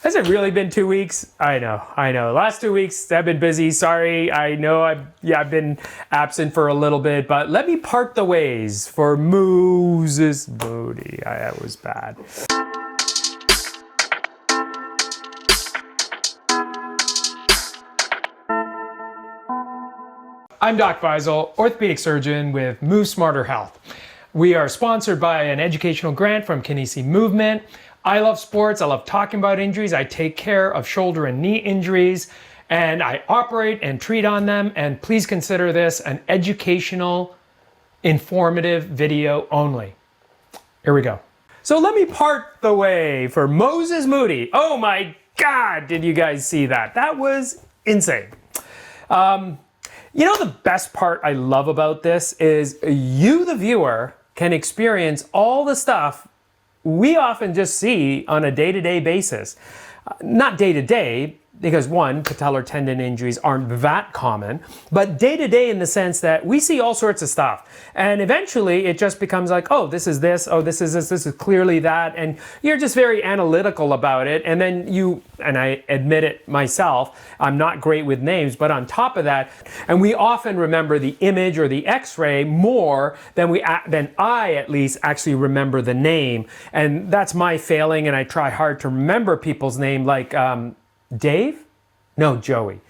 Has it really been 2 weeks? I know. Last 2 weeks I've been busy. Sorry. I know I've been absent for a little bit, but let me part the ways for Moses Moody. That was bad. I'm Doc Faisal, orthopedic surgeon with Move Smarter Health. We are sponsored by an educational grant from Kneecap Movement. I love sports. I love talking about injuries. I take care of shoulder and knee injuries, and I operate and treat on them. And please consider this an educational, informative video only. Here we go. So let me part the way for Moses Moody. Oh my God, did you guys see that? That was insane. You know, the best part I love about this is you, the viewer, can experience all the stuff we often just see on a day-to-day basis. Not day-to-day, because one, patellar tendon injuries aren't that common, but day-to-day in the sense that we see all sorts of stuff. And eventually it just becomes like, oh, this is this, oh, this is this, this is clearly that. And you're just very analytical about it. And then and I admit it myself, I'm not great with names, but on top of that, and we often remember the image or the x-ray more than I at least actually remember the name. And that's my failing, and I try hard to remember people's name, like Dave? No, Joey.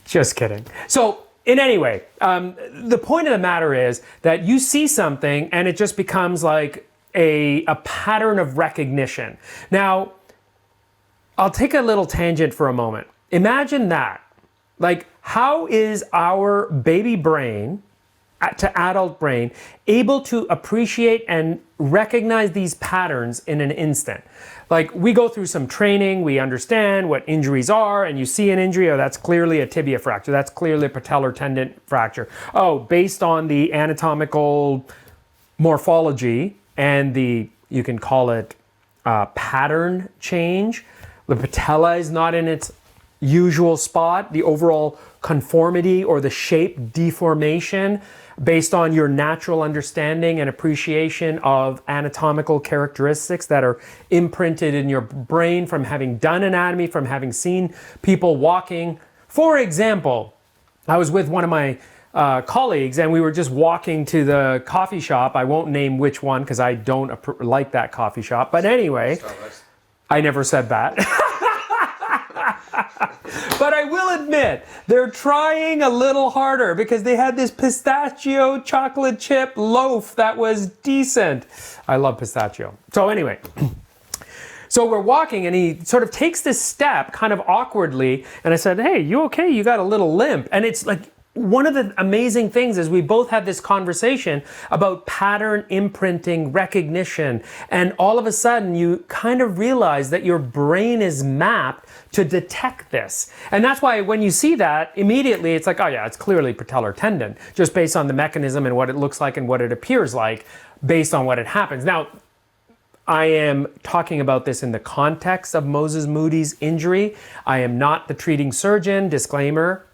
Just kidding. So in any way, the point of the matter is that you see something and it just becomes like a pattern of recognition. Now, I'll take a little tangent for a moment. Imagine that. Like, how is our baby brain to adult brain able to appreciate and recognize these patterns in an instant? Like, we go through some training, we understand what injuries are, and you see an injury, oh, that's clearly a tibia fracture, that's clearly a patellar tendon fracture. Oh, based on the anatomical morphology and you can call it pattern change, the patella is not in its usual spot, the overall conformity or the shape deformation based on your natural understanding and appreciation of anatomical characteristics that are imprinted in your brain from having done anatomy, from having seen people walking. For example, I was with one of my colleagues and we were just walking to the coffee shop. I won't name which one because I don't like that coffee shop. But anyway, Starbucks. I never said that. But I will admit, they're trying a little harder because they had this pistachio chocolate chip loaf that was decent. I love pistachio. So anyway, so we're walking and he sort of takes this step kind of awkwardly. And I said, hey, you okay? You got a little limp. And it's like, one of the amazing things is we both had this conversation about pattern imprinting recognition. And all of a sudden you kind of realize that your brain is mapped to detect this. And that's why when you see that, immediately it's like, oh yeah, it's clearly patellar tendon, just based on the mechanism and what it looks like and what it appears like based on what it happens. Now, I am talking about this in the context of Moses Moody's injury. I am not the treating surgeon, disclaimer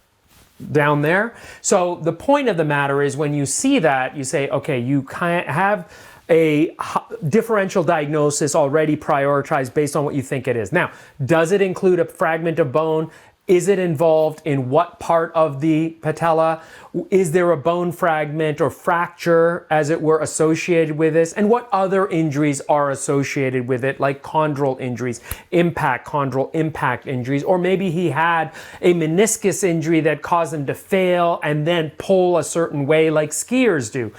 down there. So the point of the matter is when you see that, you say, okay, you kind of have a differential diagnosis already prioritized based on what you think it is. Now, does it include a fragment of bone? Is it involved in what part of the patella? Is there a bone fragment or fracture, as it were, associated with this? And what other injuries are associated with it, like chondral injuries, chondral impact injuries, or maybe he had a meniscus injury that caused him to fail and then pull a certain way like skiers do.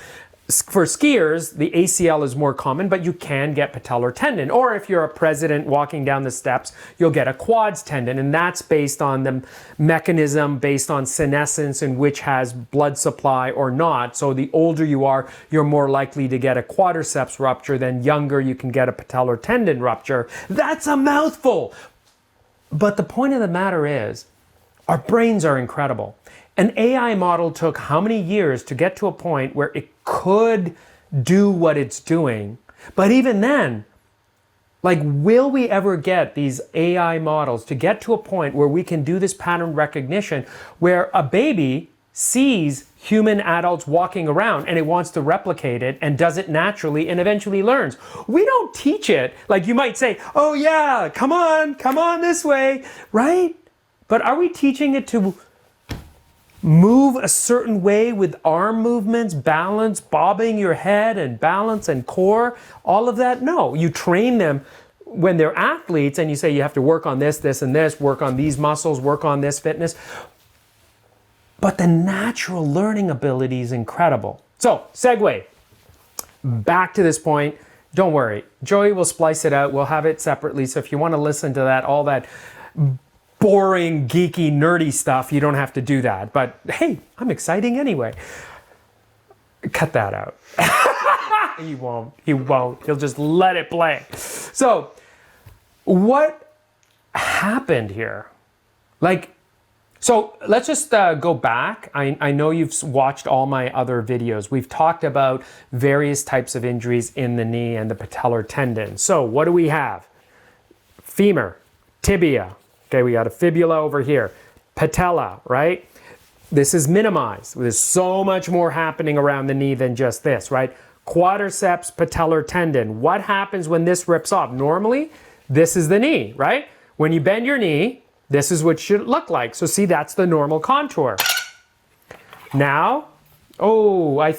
For skiers, the ACL is more common, but you can get patellar tendon. Or if you're a president walking down the steps, you'll get a quads tendon, and that's based on the mechanism, based on senescence in which has blood supply or not. So the older you are, you're more likely to get a quadriceps rupture. Than younger, you can get a patellar tendon rupture. That's a mouthful. But the point of the matter is, our brains are incredible. An AI model took how many years to get to a point where it could do what it's doing? But even then, like, will we ever get these AI models to get to a point where we can do this pattern recognition where a baby sees human adults walking around and it wants to replicate it and does it naturally and eventually learns. We don't teach it. Like you might say, oh yeah, come on this way, right? But are we teaching it to move a certain way with arm movements, balance, bobbing your head and balance and core, all of that? No, you train them when they're athletes and you say you have to work on this, this, and this, work on these muscles, work on this fitness. But the natural learning ability is incredible. So, segue. Back to this point. Don't worry. Joey will splice it out. We'll have it separately. So if you want to listen to that, all that boring, geeky, nerdy stuff, you don't have to do that. But hey, I'm exciting anyway. Cut that out. He won't. He'll just let it play. So, what happened here? So let's just go back. I know you've watched all my other videos. We've talked about various types of injuries in the knee and the patellar tendon. So what do we have? Femur, tibia. Okay, we got a fibula over here. Patella, right? This is minimized. There's so much more happening around the knee than just this, right? Quadriceps patellar tendon. What happens when this rips off? Normally, this is the knee, right? When you bend your knee, this is what it should look like. So see, that's the normal contour. Now, I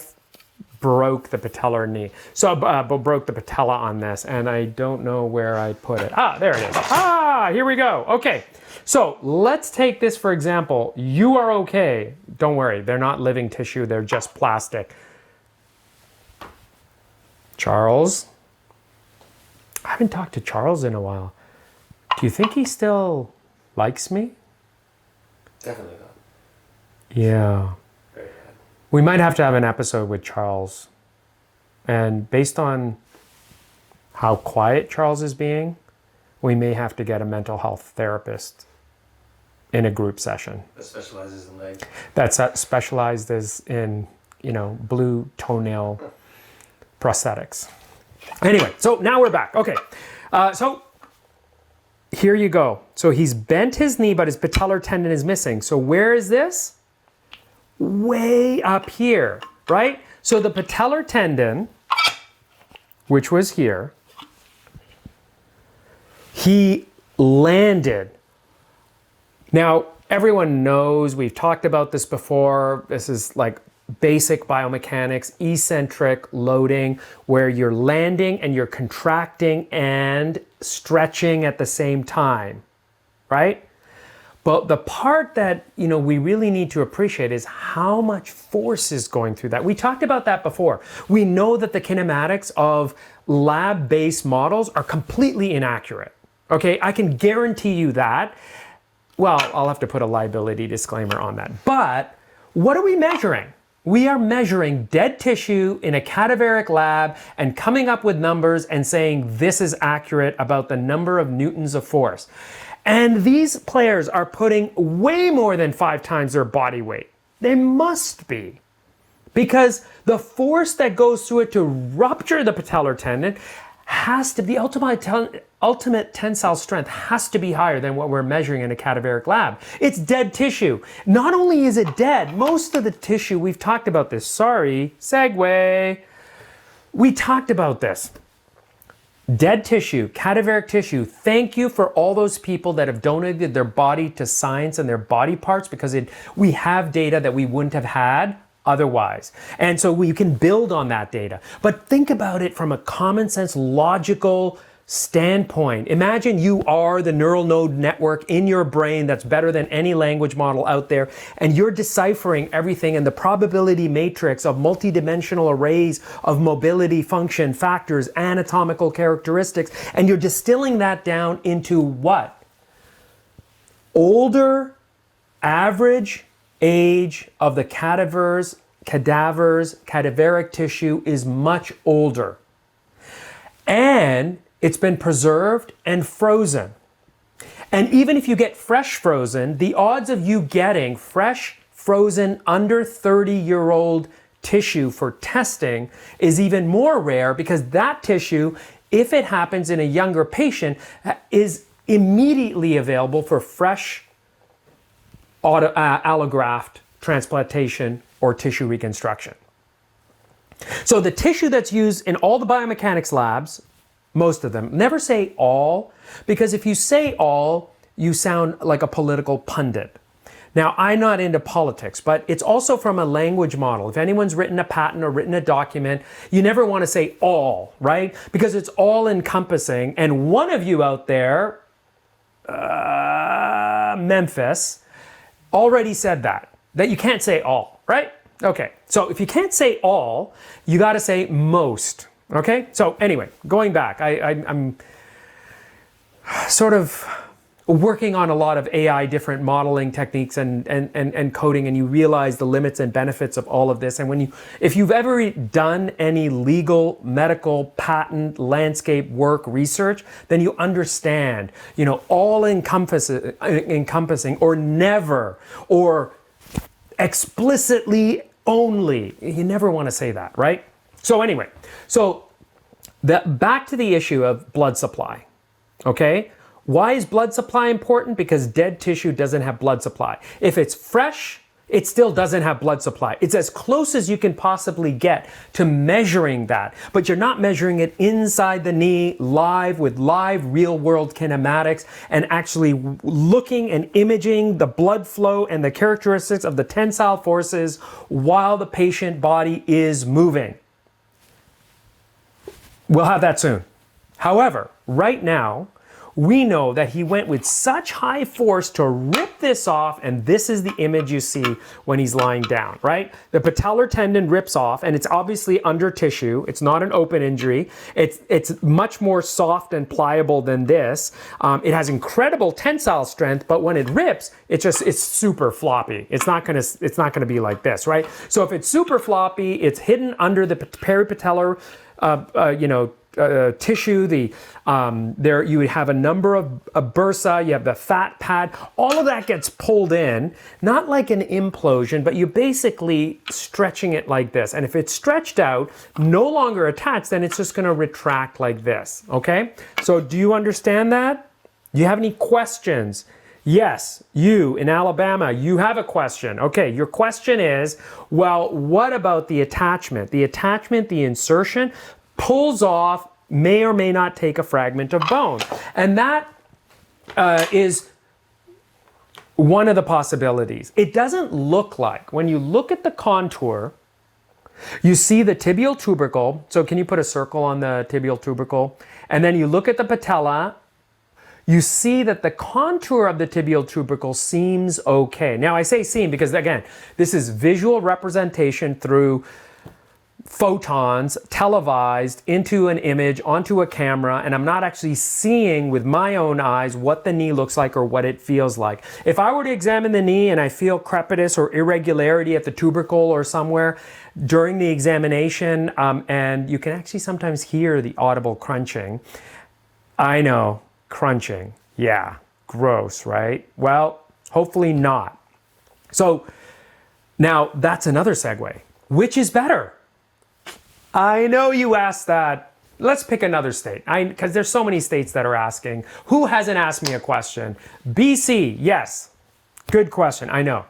broke the patellar knee. So broke the patella on this, and I don't know where I put it. There it is. Here we go. Okay, so let's take this for example. You are okay. Don't worry, they're not living tissue, they're just plastic. Charles. I haven't talked to Charles in a while. Do you think he still likes me? Definitely not. Yeah. Very bad. We might have to have an episode with Charles. And based on how quiet Charles is being, we may have to get a mental health therapist in a group session. That specializes in legs. That's specialized in, blue toenail prosthetics. Anyway, so now we're back. Okay. So here you go. So he's bent his knee, but his patellar tendon is missing. So where is this? Way up here, right? So the patellar tendon, which was here, he landed. Now, everyone knows, we've talked about this before. This is like basic biomechanics, eccentric loading, where you're landing and you're contracting and stretching at the same time, right? But the part that, we really need to appreciate is how much force is going through that. We talked about that before. We know that the kinematics of lab-based models are completely inaccurate. Okay, I can guarantee you that. Well, I'll have to put a liability disclaimer on that. But what are we measuring? We are measuring dead tissue in a cadaveric lab and coming up with numbers and saying this is accurate about the number of newtons of force. And these players are putting way more than 5 times their body weight. They must be. Because the force that goes through it to rupture the patellar tendon has to be, ultimate tensile strength has to be higher than what we're measuring in a cadaveric lab. It's dead tissue. Not only is it dead, most of the tissue, we've talked about this. Sorry, segue. We talked about this. Dead tissue, cadaveric tissue. Thank you for all those people that have donated their body to science and their body parts, because we have data that we wouldn't have had otherwise. And so we can build on that data. But think about it from a common sense, logical standpoint. Imagine you are the neural node network in your brain that's better than any language model out there, and you're deciphering everything in the probability matrix of multidimensional arrays of mobility, function, factors, anatomical characteristics, and you're distilling that down into what? Older average age of the cadaveric tissue is much older. And it's been preserved and frozen. And even if you get fresh frozen, the odds of you getting fresh frozen under 30-year-old tissue for testing is even more rare, because that tissue, if it happens in a younger patient, is immediately available for fresh allograft transplantation or tissue reconstruction. So the tissue that's used in all the biomechanics labs, most of them, never say all, because if you say all, you sound like a political pundit. Now, I'm not into politics, but it's also from a language model. If anyone's written a patent or written a document, you never want to say all, right? Because it's all encompassing. And one of you out there, Memphis, already said that you can't say all, right? Okay, so if you can't say all, you got to say most, okay? So anyway, going back, I'm sort of working on a lot of AI different modeling techniques and coding, and you realize the limits and benefits of all of this. And if you've ever done any legal, medical, patent, landscape work research, then you understand, all encompassing or never or explicitly only. You never want to say that, right? So anyway, back to the issue of blood supply, okay? Why is blood supply important? Because dead tissue doesn't have blood supply. If it's fresh, it still doesn't have blood supply. It's as close as you can possibly get to measuring that, but you're not measuring it inside the knee live with live real world kinematics and actually looking and imaging the blood flow and the characteristics of the tensile forces while the patient body is moving. We'll have that soon. However, right now, we know that he went with such high force to rip this off, and this is the image you see when he's lying down, right? The patellar tendon rips off, and it's obviously under tissue. It's not an open injury. It's much more soft and pliable than this. It has incredible tensile strength, but when it rips, it's super floppy. It's not gonna be like this, right? So if it's super floppy, it's hidden under the peripatellar, tissue. There you would have a number of bursa. You have the fat pad. All of that gets pulled in, not like an implosion, but you're basically stretching it like this. And if it's stretched out, no longer attached, then it's just going to retract like this. Okay. So do you understand that? Do you have any questions? Yes, you in Alabama, you have a question. Okay, your question is, well, what about the attachment? The attachment, the insertion, pulls off, may or may not take a fragment of bone. And that is one of the possibilities. It doesn't look like, when you look at the contour, you see the tibial tubercle. So can you put a circle on the tibial tubercle? And then you look at the patella, you see that the contour of the tibial tubercle seems okay. Now I say seem because, again, this is visual representation through photons televised into an image onto a camera, and I'm not actually seeing with my own eyes what the knee looks like or what it feels like. If I were to examine the knee and I feel crepitus or irregularity at the tubercle or somewhere during the examination, and you can actually sometimes hear the audible crunching. I know, crunching, yeah, gross, right? Well, hopefully not. So now that's another segue. Which is better? I know you asked that. Let's pick another state, because there's so many states that are asking. Who hasn't asked me a question? BC, yes. Good question, I know.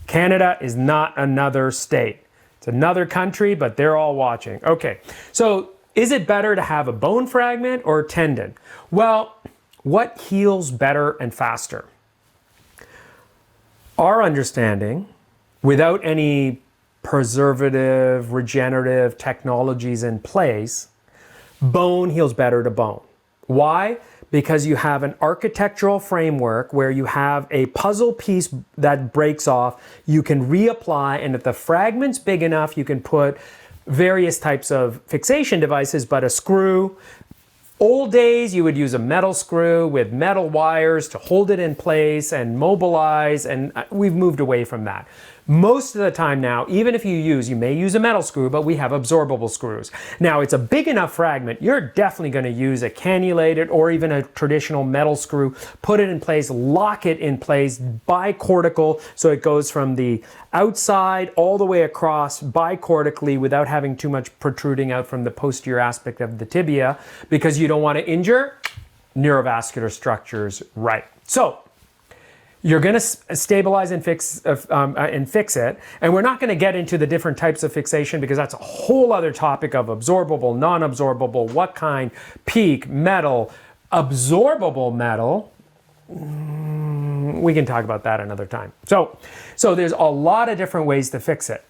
Canada is not another state. It's another country, but they're all watching. Okay, so is it better to have a bone fragment or a tendon? Well, what heals better and faster? Our understanding, without any preservative, regenerative technologies in place, bone heals better to bone. Why? Because you have an architectural framework where you have a puzzle piece that breaks off, you can reapply, and if the fragment's big enough, you can put various types of fixation devices, but a screw. Old days, you would use a metal screw with metal wires to hold it in place and mobilize, and we've moved away from that. Most of the time now, even if you may use a metal screw, but we have absorbable screws. Now, it's a big enough fragment, you're definitely going to use a cannulated or even a traditional metal screw, put it in place, lock it in place, bicortical, so it goes from the outside all the way across bicortically without having too much protruding out from the posterior aspect of the tibia, because you don't want to injure neurovascular structures, right? So, You're going to stabilize and fix it. And we're not going to get into the different types of fixation because that's a whole other topic of absorbable, non-absorbable, what kind, peak, metal, absorbable metal. We can talk about that another time. So there's a lot of different ways to fix it.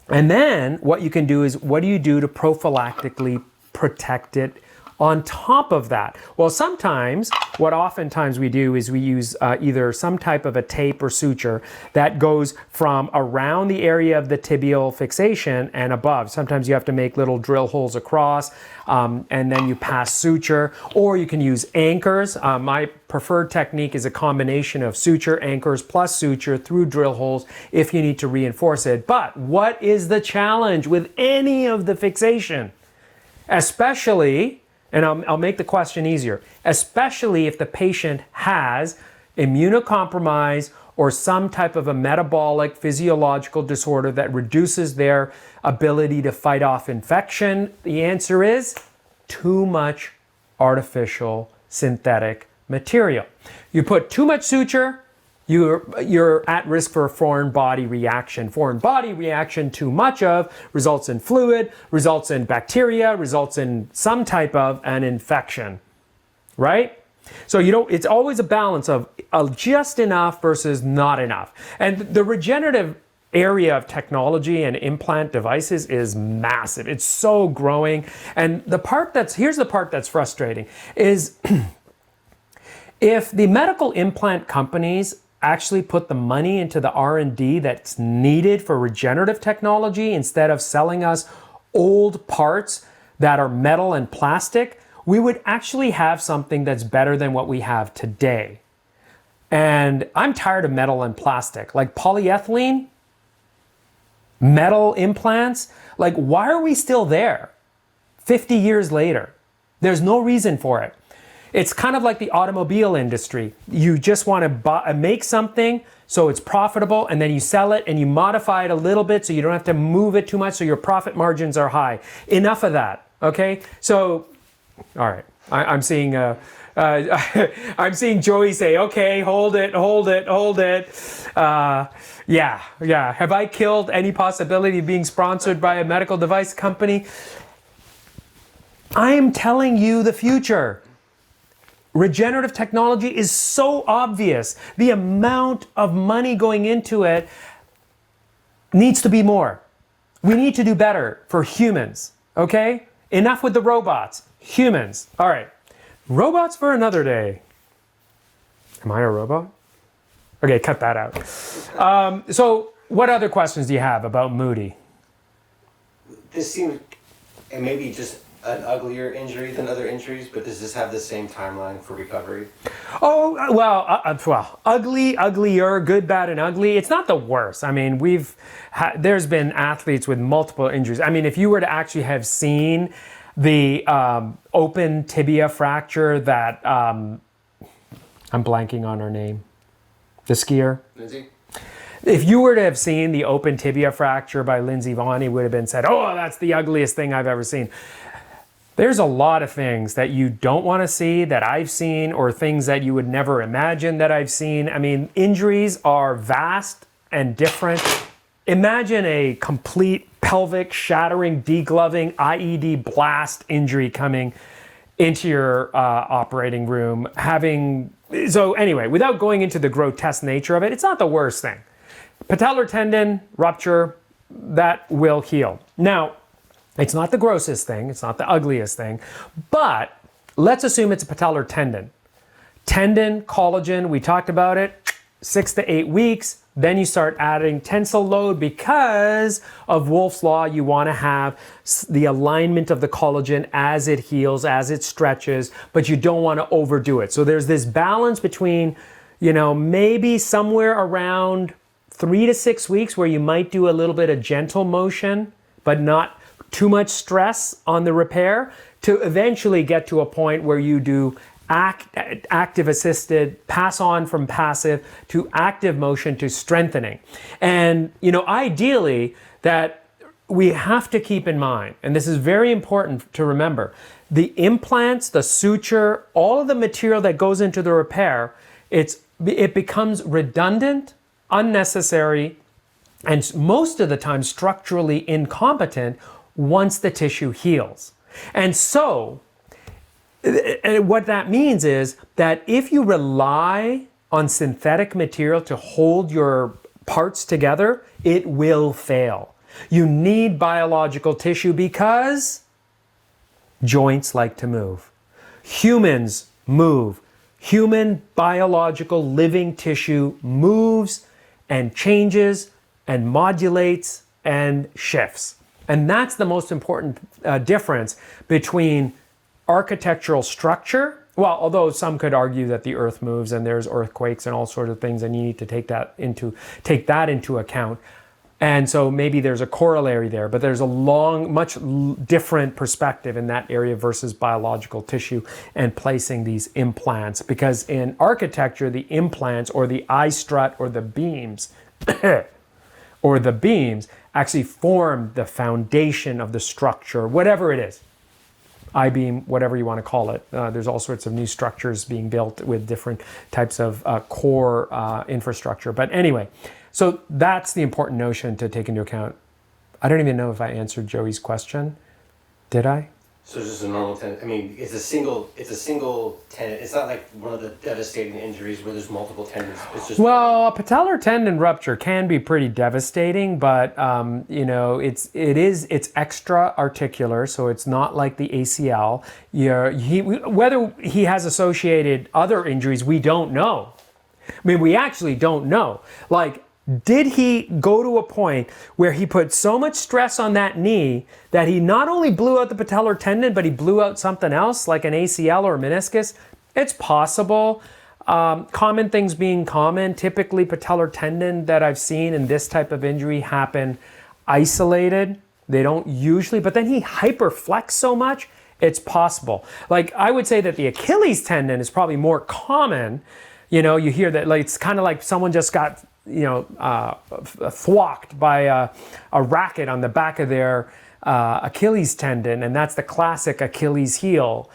And then what you can do is, what do you do to prophylactically protect it on top of that? Well, what oftentimes we do is we use either some type of a tape or suture that goes from around the area of the tibial fixation and above. Sometimes you have to make little drill holes across, and then you pass suture, or you can use anchors. My preferred technique is a combination of suture, anchors, plus suture through drill holes if you need to reinforce it. But what is the challenge with any of the fixation? Especially, and I'll make the question easier, especially if the patient has immunocompromise or some type of a metabolic physiological disorder that reduces their ability to fight off infection. The answer is too much artificial synthetic material. You put too much suture, you're at risk for a foreign body reaction. Foreign body reaction, too much of, results in fluid, results in bacteria, results in some type of an infection, right? So it's always a balance of just enough versus not enough. And the regenerative area of technology and implant devices is massive. It's so growing. And here's the part that's frustrating is if the medical implant companies actually put the money into the R&D that's needed for regenerative technology instead of selling us old parts that are metal and plastic, we would actually have something that's better than what we have today. And I'm tired of metal and plastic. Like polyethylene, metal implants, like why are we still there 50 years later? There's no reason for it. It's kind of like the automobile industry. You just want to make something so it's profitable, and then you sell it and you modify it a little bit so you don't have to move it too much so your profit margins are high. Enough of that, okay? So, all right, I'm seeing I'm seeing Joey say, okay, hold it. Yeah. Have I killed any possibility of being sponsored by a medical device company? I am telling you the future. Regenerative technology is so obvious. The amount of money going into it needs to be more. We need to do better for humans, okay? Enough with the robots. Humans. All right. Robots for another day. Am I a robot? Okay, cut that out. So what other questions do you have about Moody? This seems, and maybe just an uglier injury than other injuries, but does this have the same timeline for recovery? Oh, well, ugly, uglier, good, bad, and ugly. It's not the worst. I mean, there's been athletes with multiple injuries. I mean, if you were to actually have seen the open tibia fracture that, I'm blanking on her name, the skier. Lindsay? If you were to have seen the open tibia fracture by Lindsey Vonn, it would have been said, oh, that's the ugliest thing I've ever seen. There's a lot of things that you don't want to see that I've seen, or things that you would never imagine that I've seen. I mean, injuries are vast and different. Imagine a complete pelvic shattering, degloving, IED blast injury coming into your operating room. So anyway, without going into the grotesque nature of it, it's not the worst thing. Patellar tendon rupture, that will heal. Now, it's not the grossest thing, it's not the ugliest thing, but let's assume it's a patellar tendon. Tendon, collagen, we talked about it, 6 to 8 weeks, then you start adding tensile load because of Wolff's Law. You want to have the alignment of the collagen as it heals, as it stretches, but you don't want to overdo it. So there's this balance between, maybe somewhere around 3 to 6 weeks where you might do a little bit of gentle motion, but not too much stress on the repair, to eventually get to a point where you do active assisted, pass on from passive to active motion to strengthening. And, ideally that we have to keep in mind, and this is very important to remember, the implants, the suture, all of the material that goes into the repair, it's it becomes redundant, unnecessary, and most of the time structurally incompetent once the tissue heals. And so, what that means is that if you rely on synthetic material to hold your parts together, it will fail. You need biological tissue because joints like to move. Humans move. Human biological living tissue moves and changes and modulates and shifts. And that's the most important difference between architectural structure. Well, although some could argue that the earth moves and there's earthquakes and all sorts of things, and you need to take that into account. And so maybe there's a corollary there, but there's a much different perspective in that area versus biological tissue and placing these implants. Because in architecture, the implants or the eye strut or the beams actually form the foundation of the structure, whatever it is. I-beam, whatever you want to call it. There's all sorts of new structures being built with different types of core infrastructure. But anyway, so that's the important notion to take into account. I don't even know if I answered Joey's question. Did I? So it's just a normal tendon. I mean, it's a single tendon. It's not like one of the devastating injuries where there's multiple tendons. It's just well, a patellar tendon rupture can be pretty devastating, but it's extra articular, so it's not like the ACL. Whether he has associated other injuries, we don't know. I mean, we actually don't know. Like, did he go to a point where he put so much stress on that knee that he not only blew out the patellar tendon, but he blew out something else like an ACL or a meniscus? It's possible. Common things being common, typically patellar tendon that I've seen in this type of injury happen isolated. They don't usually, but then he hyperflexed so much, it's possible. Like, I would say that the Achilles tendon is probably more common. You know, you hear that, like, it's kind of like someone just got thwacked by a racket on the back of their Achilles tendon, and that's the classic Achilles heel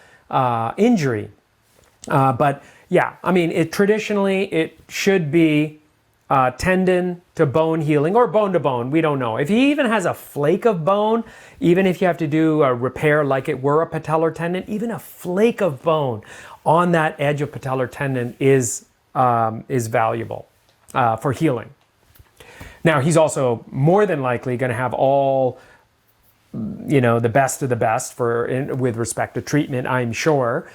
injury. But yeah, I mean, traditionally it should be tendon to bone healing or bone to bone. We don't know. If he even has a flake of bone, even if you have to do a repair like it were a patellar tendon, even a flake of bone on that edge of patellar tendon is valuable for healing. Now, he's also more than likely going to have all, the best of the best with respect to treatment, I'm sure.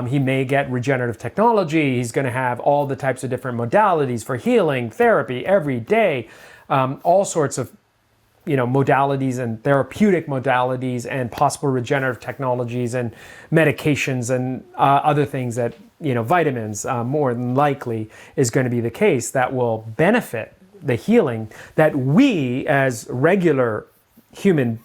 He may get regenerative technology. He's going to have all the types of different modalities for healing, therapy every day, all sorts of, modalities and therapeutic modalities and possible regenerative technologies and medications and other things that, vitamins, more than likely is going to be the case that will benefit the healing that we as regular human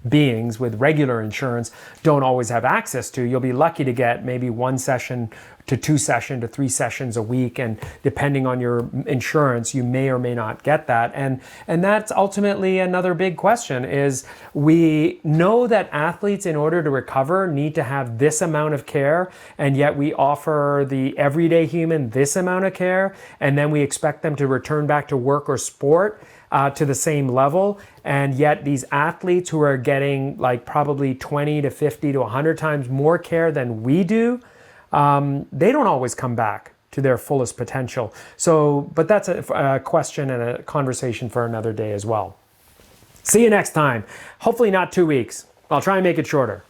beings with regular insurance don't always have access to. You'll be lucky to get maybe 1 session to 2 sessions to 3 sessions a week, and depending on your insurance, you may or may not get that. And that's ultimately another big question is we know that athletes, in order to recover, need to have this amount of care, and yet we offer the everyday human this amount of care, and then we expect them to return back to work or sport to the same level. And yet these athletes who are getting like probably 20 to 50 to 100 times more care than we do, they don't always come back to their fullest potential. So, but that's a question and a conversation for another day as well. See you next time. Hopefully not 2 weeks. I'll try and make it shorter.